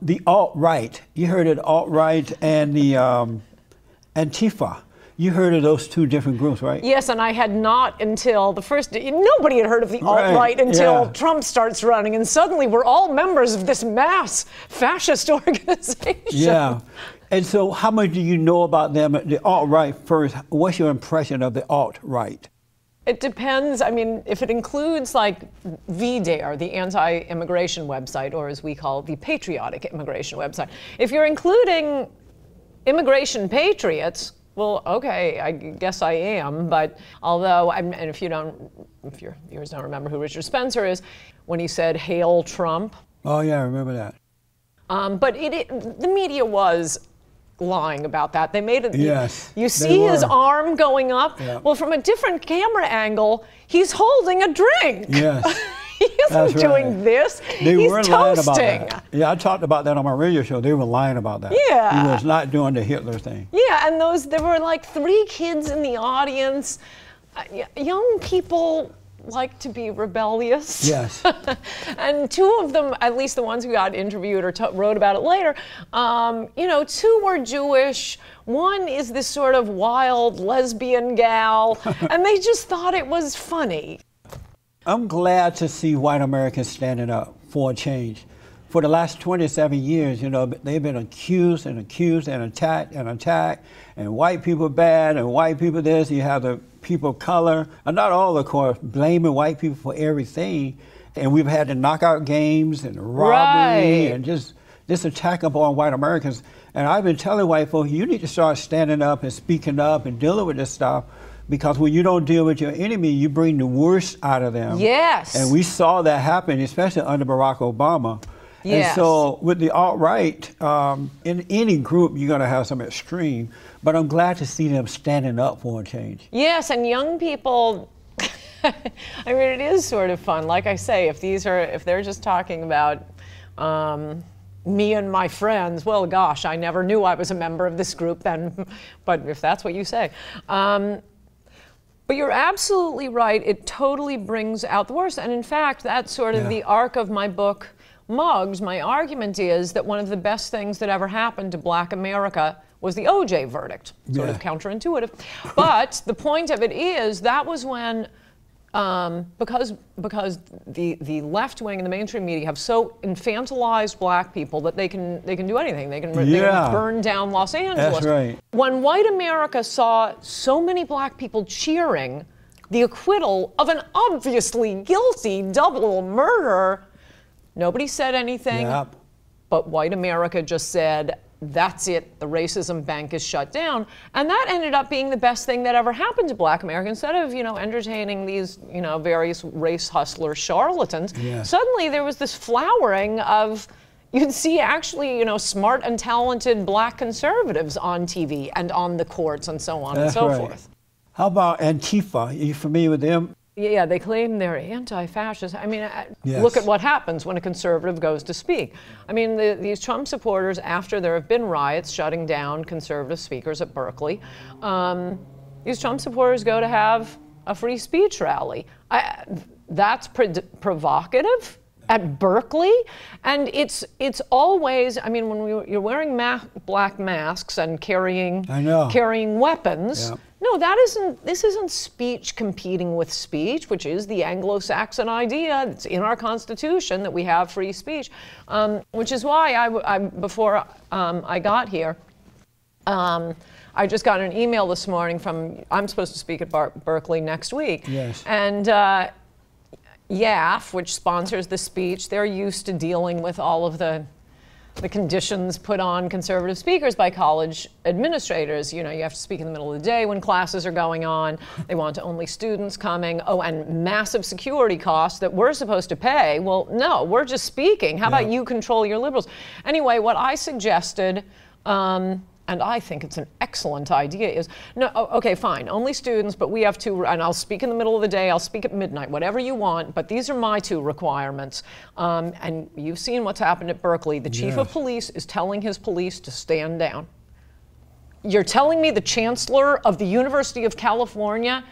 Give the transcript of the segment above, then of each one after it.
the alt-right. You heard of the alt-right and the Antifa. You heard of those two different groups, right? Yes, and I had not until the first, nobody had heard of the alt-right until Trump starts running, and suddenly we're all members of this mass fascist organization. Yeah. And so how much do you know about them, the alt-right first? What's your impression of the alt-right? It depends. I mean, if it includes like VDARE, the anti-immigration website, or as we call it, the patriotic immigration website. If you're including immigration patriots, well, okay, I guess I am. But although, and if your viewers don't remember who Richard Spencer is, when he said "Hail Trump." Oh yeah, I remember that. But the media was lying about that. They made it. Yes. You see his arm going up. Yeah. Well, from a different camera angle, he's holding a drink. Yes. He isn't doing this. He's were toasting. lying about that. Yeah, I talked about that on my radio show. They were lying about that. Yeah. He was not doing the Hitler thing. Yeah, and there were like 3 kids in the audience. Young people like to be rebellious. Yes. And 2 of them, at least the ones who got interviewed or wrote about it later, 2 were Jewish. 1 is this sort of wild lesbian gal, and they just thought it was funny. I'm glad to see white Americans standing up for a change. For the last 27 years, they've been accused and attacked, and white people bad, and white people this. You have the people of color, and not all, of course, blaming white people for everything. And we've had the knockout games and the robbery and just this attack upon white Americans. And I've been telling white folks, you need to start standing up and speaking up and dealing with this stuff. Because when you don't deal with your enemy, you bring the worst out of them. Yes. And we saw that happen, especially under Barack Obama. Yes. And so with the alt-right, in any group, you're going to have some extreme. But I'm glad to see them standing up for a change. Yes, and young people, I mean, it is sort of fun. Like I say, if they're just talking about me and my friends, well, gosh, I never knew I was a member of this group then. But if that's what you say. But you're absolutely right. It totally brings out the worst. And in fact, that's sort of the arc of my book, Mugs. My argument is that one of the best things that ever happened to Black America was the OJ verdict. Sort of counterintuitive. But the point of it is that was when, because the left wing and the mainstream media have so infantilized black people that they can do anything. They can burn down Los Angeles. That's right. When white America saw so many black people cheering the acquittal of an obviously guilty double murderer, nobody said anything. Yep. But white America just said, that's it, the racism bank is shut down. And that ended up being the best thing that ever happened to Black America. Instead of, entertaining these, various race hustler charlatans, suddenly there was this flowering of, you'd see actually, smart and talented Black conservatives on TV and on the courts and so on and so forth. How about Antifa? Are you familiar with them? Yeah, they claim they're anti-fascist. I mean, look at what happens when a conservative goes to speak. I mean, these Trump supporters, after there have been riots shutting down conservative speakers at Berkeley, these Trump supporters go to have a free speech rally. That's provocative at Berkeley, and it's always, I mean, when you're wearing black masks and carrying weapons. No, this isn't speech competing with speech, which is the Anglo-Saxon idea. It's in our Constitution that we have free speech, which is why before I got here, I just got an email this morning I'm supposed to speak at Berkeley next week. Yes. And YAF, which sponsors the speech, they're used to dealing with all of the conditions put on conservative speakers by college administrators. You have to speak in the middle of the day when classes are going on. They want only students coming. Oh, and massive security costs that we're supposed to pay. Well, no, we're just speaking. How about you control your liberals? Anyway, what I suggested, and I think it's an excellent idea, is, no, okay, fine, only students, but we have 2, and I'll speak in the middle of the day, I'll speak at midnight, whatever you want, but these are my 2 requirements. And you've seen what's happened at Berkeley. The chief of police is telling his police to stand down. You're telling me the chancellor of the University of California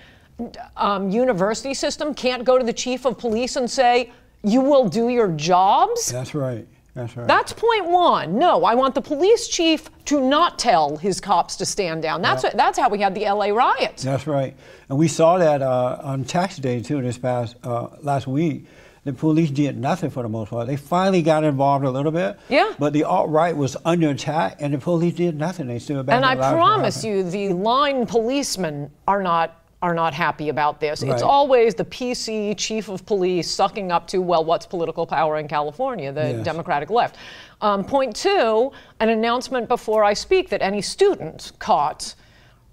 university system can't go to the chief of police and say, you will do your jobs? That's right. That's right. That's point one. No, I want the police chief to not tell his cops to stand down. That's how we had the LA riots. That's right. And we saw that on tax day, too, this past last week. The police did nothing for the most part. They finally got involved a little bit. Yeah. But the alt-right was under attack, and the police did nothing. They stood back. And I promise you, the line policemen are not happy about this. Right. It's always the PC chief of police sucking up to, well, what's political power in California, the Yes. Democratic left. Point two, an announcement before I speak that any student caught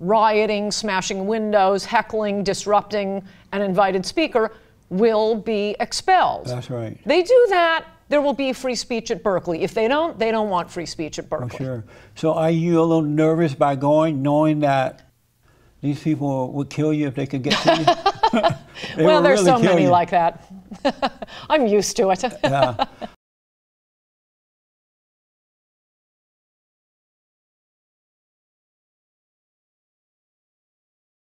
rioting, smashing windows, heckling, disrupting an invited speaker will be expelled. That's right. They do that, there will be free speech at Berkeley. If they don't want free speech at Berkeley. Oh, sure. So are you a little nervous by going, knowing that these people would kill you if they could get to you? Well, there's really so many like that. I'm used to it. Yeah.